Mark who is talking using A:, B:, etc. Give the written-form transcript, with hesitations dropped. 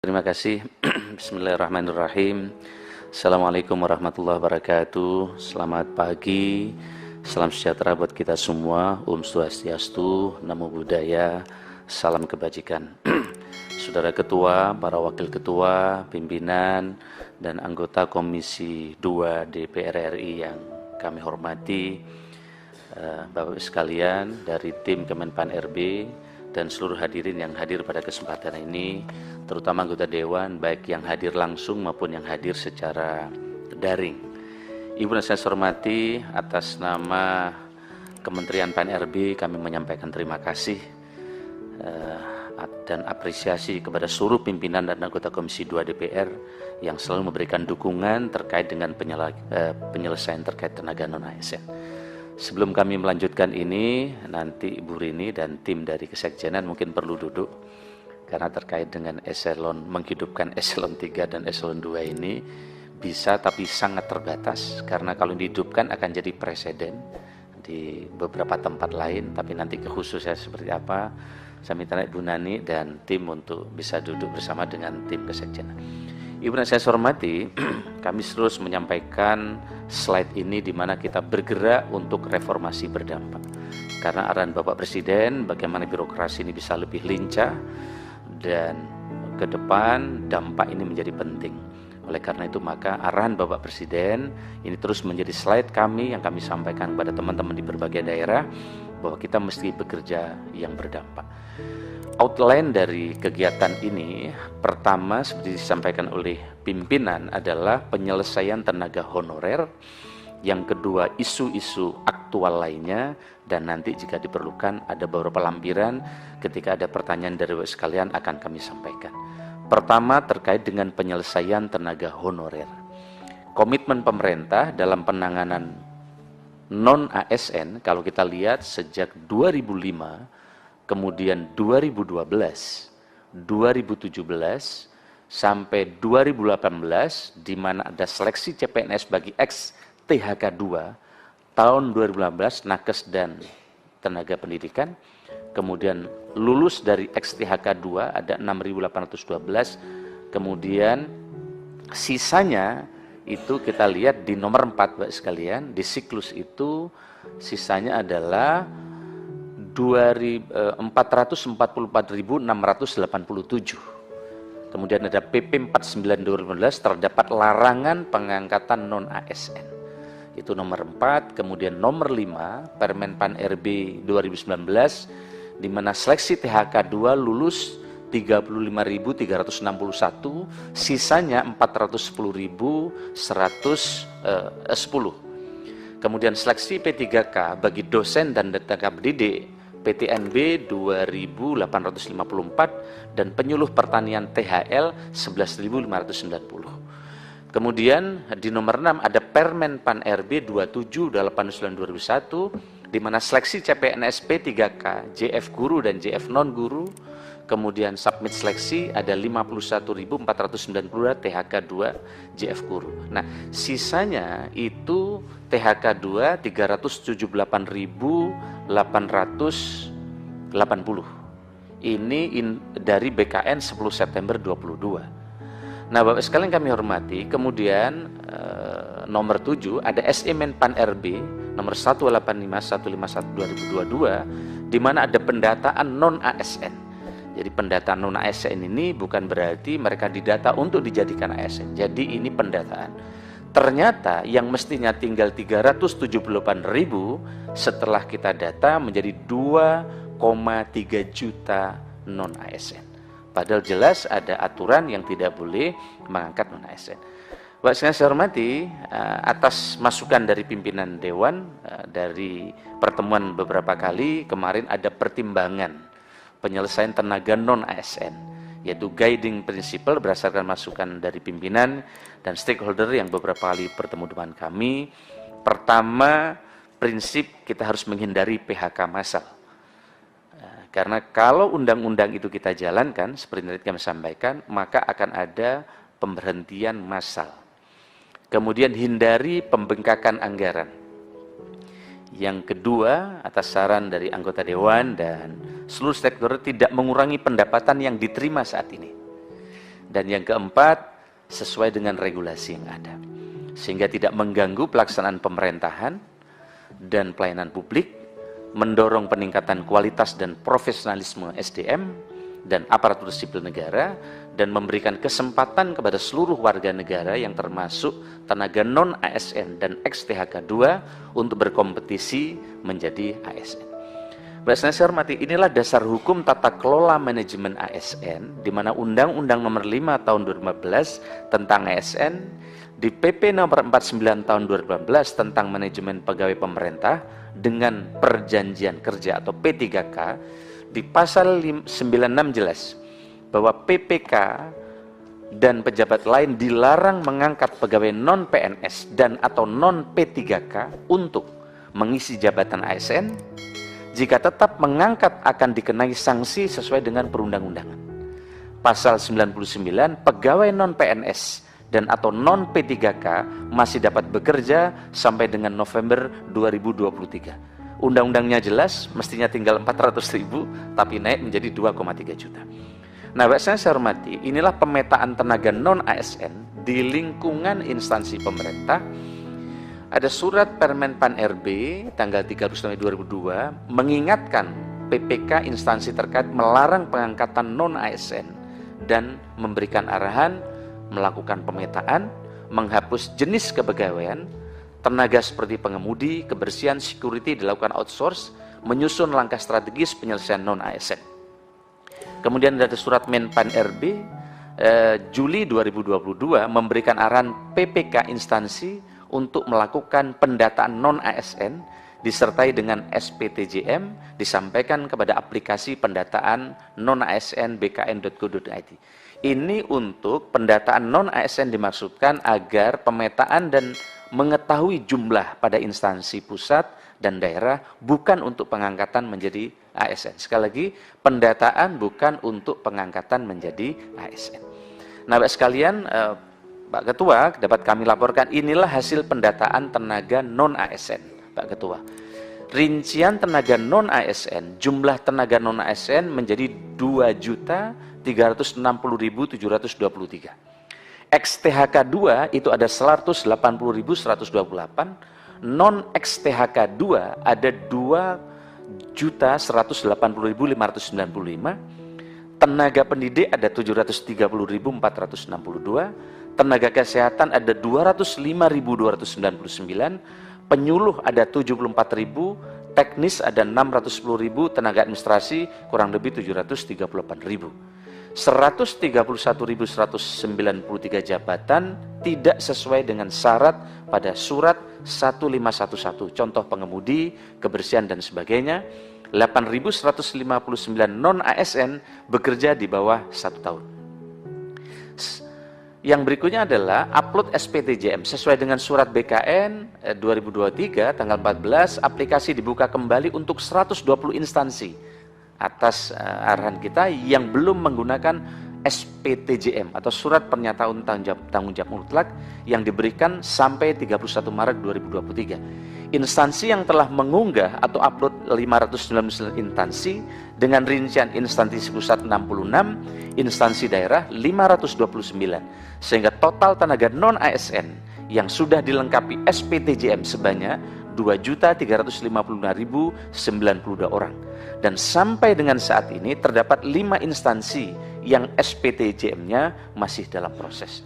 A: Terima kasih. Bismillahirrahmanirrahim. Assalamualaikum warahmatullahi wabarakatuh. Selamat pagi. Salam sejahtera buat kita semua. Om Swastiastu, Namo Buddhaya, salam kebajikan. Saudara Ketua, para Wakil Ketua, pimpinan, dan anggota Komisi 2 DPR RI yang kami hormati, Bapak-Ibu sekalian dari tim Kemenpan RB, dan seluruh hadirin yang hadir pada kesempatan ini, terutama anggota Dewan, baik yang hadir langsung maupun yang hadir secara daring. Ibu dan saya hormati, atas nama Kementerian Pan RB kami menyampaikan terima kasih dan apresiasi kepada seluruh pimpinan dan anggota Komisi 2 DPR yang selalu memberikan dukungan terkait dengan penyelesaian terkait tenaga non-ASN. Sebelum kami melanjutkan ini, nanti Ibu Rini dan tim dari Kesekjenan mungkin perlu duduk, karena terkait dengan menghidupkan eselon 3 dan eselon 2 ini bisa tapi sangat terbatas, karena kalau dihidupkan akan jadi presiden di beberapa tempat lain, tapi nanti kekhususnya seperti apa, saya minta Ibu Nani dan tim untuk bisa duduk bersama dengan tim Kesekjenan. Ibu dan saya hormati, kami terus menyampaikan slide ini di mana kita bergerak untuk reformasi berdampak. Karena arahan Bapak Presiden bagaimana birokrasi ini bisa lebih lincah dan ke depan dampak ini menjadi penting. Oleh karena itu maka arahan Bapak Presiden ini terus menjadi slide kami yang kami sampaikan kepada teman-teman di berbagai daerah bahwa kita mesti bekerja yang berdampak. Outline dari kegiatan ini, pertama seperti disampaikan oleh pimpinan adalah penyelesaian tenaga honorer, yang kedua isu-isu aktual lainnya, dan nanti jika diperlukan ada beberapa lampiran ketika ada pertanyaan dari Bapak sekalian akan kami sampaikan. Pertama terkait dengan penyelesaian tenaga honorer. Komitmen pemerintah dalam penanganan non-ASN kalau kita lihat sejak 2005, kemudian 2012, 2017, sampai 2018, di mana ada seleksi CPNS bagi ex-THK2, tahun 2018, Nakes dan Tenaga Pendidikan, kemudian lulus dari ex-THK2 ada 6.812, kemudian sisanya itu kita lihat di nomor 4 Bapak sekalian, di siklus itu sisanya adalah 444.687. Kemudian ada PP 49 2015 terdapat larangan pengangkatan non-ASN. Itu nomor 4, kemudian nomor 5 Permen Pan RB 2019 di mana seleksi THK2 lulus 35.361, sisanya 410.110. Kemudian seleksi P3K bagi dosen dan tenaga pendidik PTNB 2.854 dan penyuluh pertanian THL 11.590. Kemudian di nomor 6 ada Permen Pan RB 27/89/2001 di mana seleksi CPNS P3K, JF guru dan JF non guru. Kemudian submit seleksi ada 51.492 THK2 JF guru. Nah, sisanya itu THK2 378.880. Ini dari BKN 10 September 22. Nah, Bapak sekalian kami hormati, kemudian nomor 7 ada SE Pan RB nomor 185/151/2022 di mana ada pendataan non-ASN. Jadi pendataan non-ASN ini bukan berarti mereka didata untuk dijadikan ASN. Jadi ini pendataan. Ternyata yang mestinya tinggal 378.000 setelah kita data menjadi 2,3 juta non-ASN. Padahal jelas ada aturan yang tidak boleh mengangkat non-ASN. Bapak sekalian saya hormati, atas masukan dari pimpinan Dewan, dari pertemuan beberapa kali kemarin ada pertimbangan penyelesaian tenaga non-ASN, yaitu guiding principle berdasarkan masukan dari pimpinan dan stakeholder yang beberapa kali bertemu dengan kami. Pertama, prinsip kita harus menghindari PHK massal. Karena kalau undang-undang itu kita jalankan, seperti yang kami sampaikan, maka akan ada pemberhentian massal. Kemudian hindari pembengkakan anggaran. Yang kedua, atas saran dari anggota Dewan dan seluruh stakeholder tidak mengurangi pendapatan yang diterima saat ini. Dan yang keempat, sesuai dengan regulasi yang ada. Sehingga tidak mengganggu pelaksanaan pemerintahan dan pelayanan publik, mendorong peningkatan kualitas dan profesionalisme SDM dan aparatur sipil negara, dan memberikan kesempatan kepada seluruh warga negara yang termasuk tenaga non-ASN dan ex-THK 2 untuk berkompetisi menjadi ASN. Bapak saya hormati, inilah dasar hukum tata kelola manajemen ASN, di mana Undang-Undang Nomor 5 Tahun 2015 tentang ASN, di PP Nomor 49 Tahun 2015 tentang manajemen pegawai pemerintah dengan perjanjian kerja atau P3K, di pasal 96 jelas bahwa PPK dan pejabat lain dilarang mengangkat pegawai non-PNS dan atau non-P3K untuk mengisi jabatan ASN. Jika tetap mengangkat akan dikenai sanksi sesuai dengan perundang-undangan. Pasal 99, pegawai non-PNS dan atau non-P3K masih dapat bekerja sampai dengan November 2023. Undang-undangnya jelas, mestinya tinggal 400.000, tapi naik menjadi 2,3 juta. Nah, Bapak saya hormati, inilah pemetaan tenaga non-ASN di lingkungan instansi pemerintah. Ada surat Permen Pan RB tanggal 30 Januari 2002 mengingatkan PPK instansi terkait melarang pengangkatan non-ASN dan memberikan arahan melakukan pemetaan, menghapus jenis kepegawaian, tenaga seperti pengemudi, kebersihan, security dilakukan outsource, menyusun langkah strategis penyelesaian non-ASN. Kemudian ada surat Menpan RB Juli 2022 memberikan arahan PPK instansi untuk melakukan pendataan non-ASN disertai dengan SPTJM disampaikan kepada aplikasi pendataan non-ASN bkn.go.id. Ini untuk pendataan non-ASN dimaksudkan agar pemetaan dan mengetahui jumlah pada instansi pusat dan daerah, bukan untuk pengangkatan menjadi ASN. Sekali lagi, pendataan bukan untuk pengangkatan menjadi ASN. Nah, Bapak sekalian, Pak Ketua, dapat kami laporkan inilah hasil pendataan tenaga non-ASN, Pak Ketua. Rincian tenaga non-ASN, jumlah tenaga non-ASN menjadi 2.360.723. Ex-THK 2 itu ada 180.128, non-ex-THK 2 ada 2.180.595, tenaga pendidik ada 730.462, tenaga kesehatan ada 205.299, penyuluh ada 74.000, teknis ada 610.000, tenaga administrasi kurang lebih 738.000. 131.193 jabatan tidak sesuai dengan syarat pada surat 1511, contoh pengemudi, kebersihan dan sebagainya. 8.159 non-ASN bekerja di bawah 1 tahun. Yang berikutnya adalah upload SPTJM sesuai dengan surat BKN 2023 tanggal 14, aplikasi dibuka kembali untuk 120 instansi atas arahan kita yang belum menggunakan SPTJM atau surat pernyataan tanggung jawab mutlak yang diberikan sampai 31 Maret 2023. Instansi yang telah mengunggah atau upload 599 instansi dengan rincian instansi pusat 66, instansi daerah 529, sehingga total tenaga non-ASN yang sudah dilengkapi SPTJM sebanyak 2.355.092 orang. Dan sampai dengan saat ini terdapat 5 instansi yang SPTJM-nya masih dalam proses.